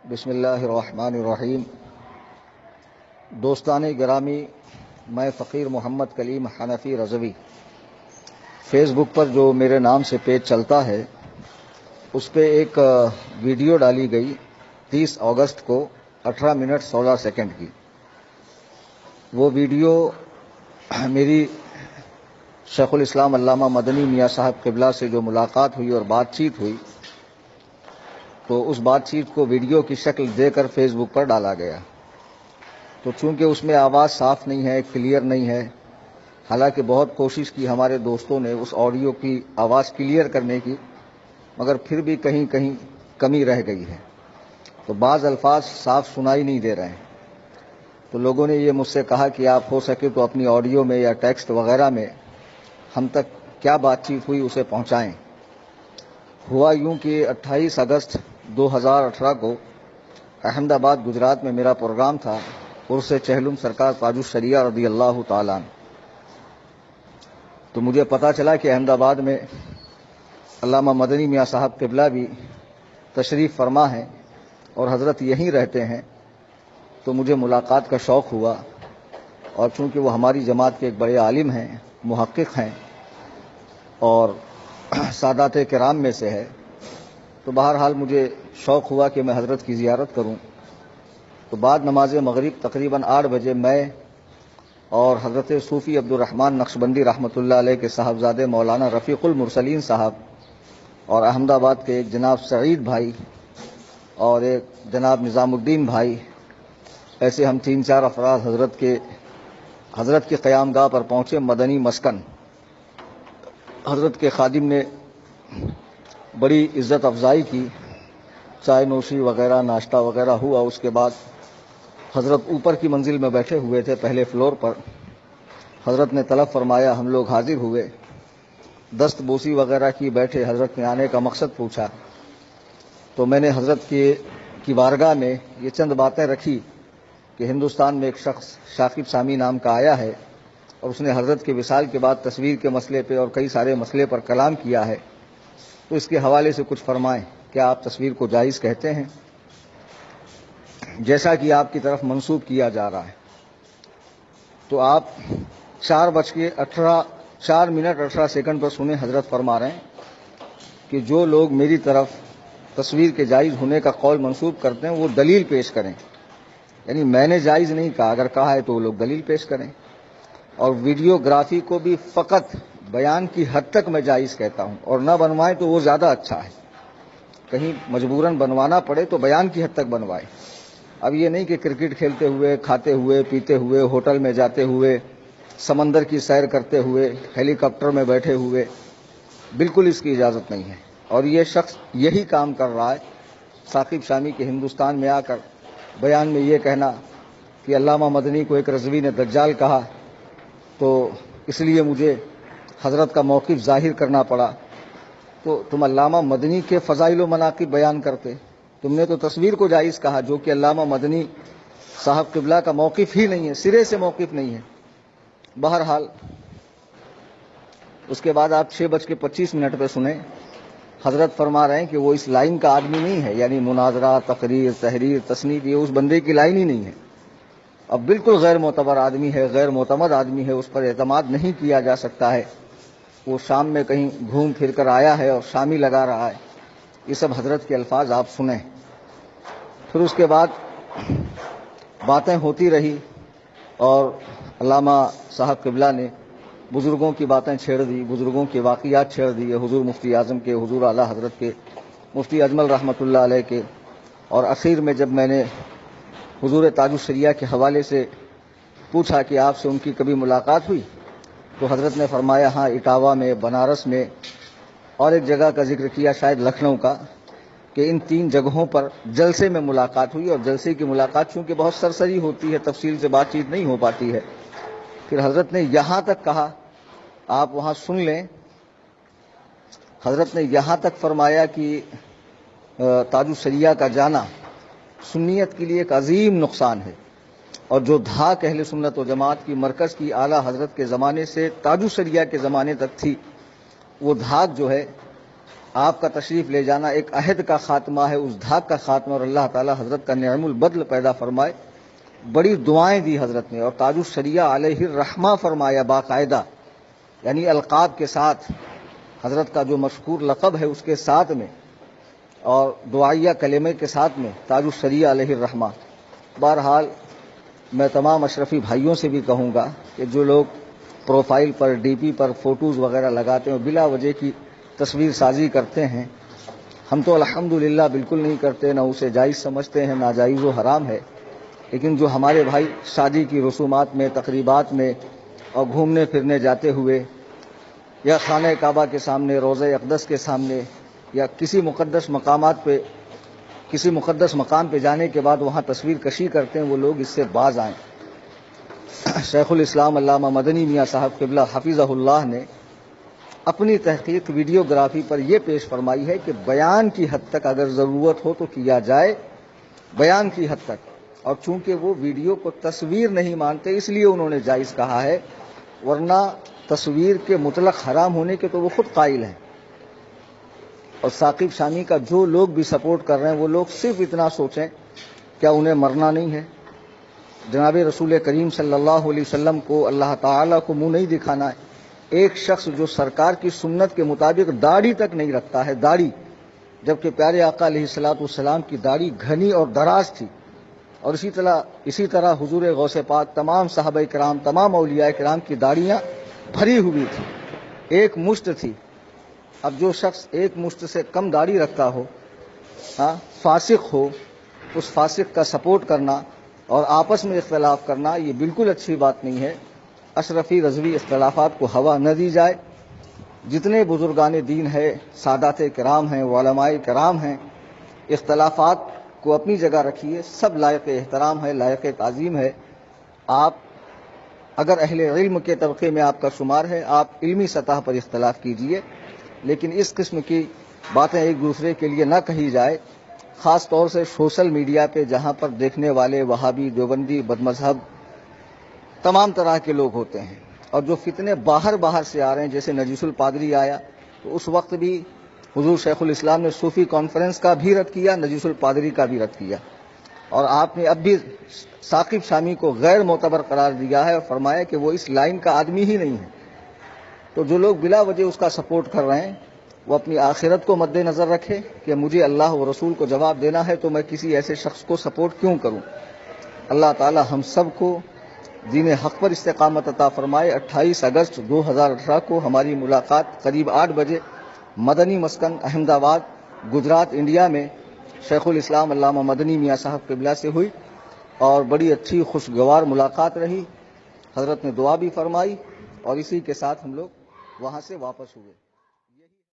بسم اللہ الرحمن الرحیم۔ دوستان گرامی، میں فقیر محمد کلیم حنفی رضوی فیس بک پر جو میرے نام سے پیج چلتا ہے اس پہ ایک ویڈیو ڈالی گئی 30 اگست کو 18 منٹ 16 سیکنڈ کی۔ وہ ویڈیو میری شیخ الاسلام علامہ مدنی میاں صاحب قبلہ سے جو ملاقات ہوئی اور بات چیت ہوئی، تو اس بات چیت کو ویڈیو کی شکل دے کر فیس بک پر ڈالا گیا۔ تو چونکہ اس میں آواز صاف نہیں ہے، کلیئر نہیں ہے، حالانکہ بہت کوشش کی ہمارے دوستوں نے اس آڈیو کی آواز کلیئر کرنے کی، مگر پھر بھی کہیں کہیں کمی رہ گئی ہے، تو بعض الفاظ صاف سنائی نہیں دے رہے ہیں۔ تو لوگوں نے یہ مجھ سے کہا کہ آپ ہو سکے تو اپنی آڈیو میں یا ٹیکسٹ وغیرہ میں ہم تک کیا بات چیت ہوئی اسے پہنچائیں۔ ہوا یوں کہ 28 اگست 2018 کو احمد آباد گجرات میں میرا پروگرام تھا، عرس چہلم سرکار تاج الشریعہ رضی اللہ تعالیٰ عنہ۔ تو مجھے پتا چلا کہ احمد آباد میں علامہ مدنی میاں صاحب قبلہ بھی تشریف فرما ہیں اور حضرت یہیں رہتے ہیں، تو مجھے ملاقات کا شوق ہوا، اور چونکہ وہ ہماری جماعت کے ایک بڑے عالم ہیں، محقق ہیں اور سادات کرام میں سے ہے، تو بہرحال مجھے شوق ہوا کہ میں حضرت کی زیارت کروں۔ تو بعد نماز مغرب تقریباً 8 بجے میں اور حضرت صوفی عبد الرحمن نقشبندی رحمۃ اللہ علیہ کے صاحبزادے مولانا رفیق المرسلین صاحب اور احمد آباد کے ایک جناب سعید بھائی اور ایک جناب نظام الدین بھائی، ایسے ہم 3-4 افراد حضرت کے قیام گاہ پر پہنچے، مدنی مسکن۔ حضرت کے خادم نے بڑی عزت افزائی کی، چائے نوشی وغیرہ ناشتہ وغیرہ ہوا۔ اس کے بعد حضرت اوپر کی منزل میں بیٹھے ہوئے تھے، پہلے فلور پر۔ حضرت نے طلب فرمایا، ہم لوگ حاضر ہوئے، دست بوسی وغیرہ کی، بیٹھے۔ حضرت نے آنے کا مقصد پوچھا، تو میں نے حضرت کی بارگاہ میں یہ چند باتیں رکھی کہ ہندوستان میں ایک شخص شاکب سامی نام کا آیا ہے اور اس نے حضرت کے وصال کے بعد تصویر کے مسئلے پہ اور کئی سارے مسئلے پر کلام کیا ہے، تو اس کے حوالے سے کچھ فرمائیں۔ کیا آپ تصویر کو جائز کہتے ہیں، جیسا کہ آپ کی طرف منسوب کیا جا رہا ہے؟ تو آپ 4 منٹ 18 سیکنڈ پر سنیں، حضرت فرما رہے ہیں کہ جو لوگ میری طرف تصویر کے جائز ہونے کا قول منسوب کرتے ہیں وہ دلیل پیش کریں، یعنی میں نے جائز نہیں کہا، اگر کہا ہے تو وہ لوگ دلیل پیش کریں۔ اور ویڈیوگرافی کو بھی فقط بیان کی حد تک میں جائز کہتا ہوں، اور نہ بنوائیں تو وہ زیادہ اچھا ہے۔ کہیں مجبوراً بنوانا پڑے تو بیان کی حد تک بنوائے۔ اب یہ نہیں کہ کرکٹ کھیلتے ہوئے، کھاتے ہوئے، پیتے ہوئے، ہوٹل میں جاتے ہوئے، سمندر کی سیر کرتے ہوئے، ہیلی کاپٹر میں بیٹھے ہوئے، بالکل اس کی اجازت نہیں ہے۔ اور یہ شخص یہی کام کر رہا ہے، ثاقب شامی کے ہندوستان میں آ کر بیان میں یہ کہنا کہ علامہ مدنی کو ایک رضوی نے دجال کہا، تو اس لیے مجھے حضرت کا موقف ظاہر کرنا پڑا۔ تو تم علامہ مدنی کے فضائل و مناقب بیان کرتے، تم نے تو تصویر کو جائز کہا، جو کہ علامہ مدنی صاحب قبلہ کا موقف ہی نہیں ہے، سرے سے موقف نہیں ہے۔ بہرحال اس کے بعد آپ 6:25 پہ سنیں، حضرت فرما رہے ہیں کہ وہ اس لائن کا آدمی نہیں ہے، یعنی مناظرہ، تقریر، تحریر، تصنیف، یہ اس بندے کی لائن ہی نہیں ہے۔ اب بالکل غیر معتبر آدمی ہے، غیر معتمد آدمی ہے، اس پر اعتماد نہیں کیا جا سکتا ہے۔ وہ شام میں کہیں گھوم پھر کر آیا ہے اور شامی لگا رہا ہے۔ یہ سب حضرت کے الفاظ آپ سنیں۔ پھر اس کے بعد باتیں ہوتی رہی اور علامہ صاحب قبلہ نے بزرگوں کی باتیں چھیڑ دی، بزرگوں کے واقعات چھیڑ دیے، حضور مفتی اعظم کے، حضور اعلیٰ حضرت کے، مفتی اجمل رحمۃ اللہ علیہ کے۔ اور اخیر میں جب میں نے حضور تاج الشریعہ کے حوالے سے پوچھا کہ آپ سے ان کی کبھی ملاقات ہوئی، تو حضرت نے فرمایا ہاں، اٹاوا میں، بنارس میں، اور ایک جگہ کا ذکر کیا شاید لکھنؤ کا، کہ ان 3 جگہوں پر جلسے میں ملاقات ہوئی۔ اور جلسے کی ملاقات چونکہ بہت سرسری ہوتی ہے، تفصیل سے بات چیت نہیں ہو پاتی ہے، پھر حضرت نے یہاں تک کہا، آپ وہاں سن لیں، حضرت نے یہاں تک فرمایا کہ تاج الشریعہ کا جانا سنیت کے لیے ایک عظیم نقصان ہے، اور جو دھاک اہل سنت و جماعت کی مرکز کی اعلیٰ حضرت کے زمانے سے تاج الشریعہ کے زمانے تک تھی، وہ دھاک جو ہے آپ کا تشریف لے جانا ایک عہد کا خاتمہ ہے، اس دھاگ کا خاتمہ، اور اللہ تعالی حضرت کا نعم البدل پیدا فرمائے۔ بڑی دعائیں دی حضرت نے، اور تاج الشریعہ علیہ الرحمہ فرمایا باقاعدہ، یعنی القاب کے ساتھ، حضرت کا جو مشکور لقب ہے اس کے ساتھ میں، اور دعائیہ کلمے کے ساتھ میں تاج الشریعہ علیہ الرحمہ۔ بہرحال میں تمام اشرفی بھائیوں سے بھی کہوں گا کہ جو لوگ پروفائل پر، ڈی پی پر فوٹوز وغیرہ لگاتے ہیں، بلا وجہ کی تصویر سازی کرتے ہیں، ہم تو الحمدللہ بالکل نہیں کرتے، نہ اسے جائز سمجھتے ہیں، ناجائز و حرام ہے، لیکن جو ہمارے بھائی شادی کی رسومات میں، تقریبات میں اور گھومنے پھرنے جاتے ہوئے، یا خانہ کعبہ کے سامنے، روضہ اقدس کے سامنے، یا کسی مقدس مقامات پہ، کسی مقدس مقام پہ جانے کے بعد وہاں تصویر کشی کرتے ہیں، وہ لوگ اس سے باز آئیں۔ شیخ الاسلام علامہ مدنی میاں صاحب قبلہ حفظہ اللہ نے اپنی تحقیق ویڈیوگرافی پر یہ پیش فرمائی ہے کہ بیان کی حد تک اگر ضرورت ہو تو کیا جائے، بیان کی حد تک، اور چونکہ وہ ویڈیو کو تصویر نہیں مانتے اس لیے انہوں نے جائز کہا ہے، ورنہ تصویر کے مطلق حرام ہونے کے تو وہ خود قائل ہیں۔ اور ثاقب شامی کا جو لوگ بھی سپورٹ کر رہے ہیں وہ لوگ صرف اتنا سوچیں، کیا انہیں مرنا نہیں ہے؟ جناب رسول کریم صلی اللہ علیہ وسلم کو، اللہ تعالیٰ کو منہ نہیں دکھانا ہے۔ ایک شخص جو سرکار کی سنت کے مطابق داڑھی تک نہیں رکھتا ہے، داڑھی، جبکہ پیارے آقا علیہ الصلوۃ والسلام کی داڑھی گھنی اور دراز تھی، اور اسی طرح حضور غوث پاک، تمام صحابہ کرام، تمام اولیاء کرام کی داڑھیاں بھری ہوئی تھی، ایک مشت تھی۔ اب جو شخص ایک مشت سے کم داڑھی رکھتا ہو، فاسق ہو، اس فاسق کا سپورٹ کرنا اور آپس میں اختلاف کرنا یہ بالکل اچھی بات نہیں ہے۔ اشرفی رضوی اختلافات کو ہوا نہ دی جائے۔ جتنے بزرگان دین ہیں، سادات کرام ہیں، علماء کرام ہیں، اختلافات کو اپنی جگہ رکھیے، سب لائق احترام ہے، لائق تعظیم ہے۔ آپ اگر اہل علم کے طبقے میں آپ کا شمار ہے، آپ علمی سطح پر اختلاف کیجئے، لیکن اس قسم کی باتیں ایک دوسرے کے لیے نہ کہی جائے، خاص طور سے سوشل میڈیا پہ، جہاں پر دیکھنے والے وہابی، دیوبندی، بدمذہب، تمام طرح کے لوگ ہوتے ہیں، اور جو فتنے باہر سے آ رہے ہیں، جیسے نجیس الپادری آیا تو اس وقت بھی حضور شیخ الاسلام نے صوفی کانفرنس کا بھی رد کیا، نجیس الپادری کا بھی رد کیا، اور آپ نے اب بھی ثاقب شامی کو غیر معتبر قرار دیا ہے اور فرمایا کہ وہ اس لائن کا آدمی ہی نہیں ہے۔ تو جو لوگ بلا وجہ اس کا سپورٹ کر رہے ہیں وہ اپنی آخرت کو مد نظر رکھے کہ مجھے اللہ و رسول کو جواب دینا ہے تو میں کسی ایسے شخص کو سپورٹ کیوں کروں۔ اللہ تعالی ہم سب کو دین حق پر استقامت عطا فرمائے۔ 28 اگست 2018 کو ہماری ملاقات قریب 8 بجے مدنی مسکن احمد آباد، گجرات، انڈیا میں شیخ الاسلام علامہ مدنی میاں صاحب قبلہ سے ہوئی، اور بڑی اچھی خوشگوار ملاقات رہی۔ حضرت نے دعا بھی فرمائی، اور اسی کے ساتھ ہم لوگ وہاں سے واپس ہوئے۔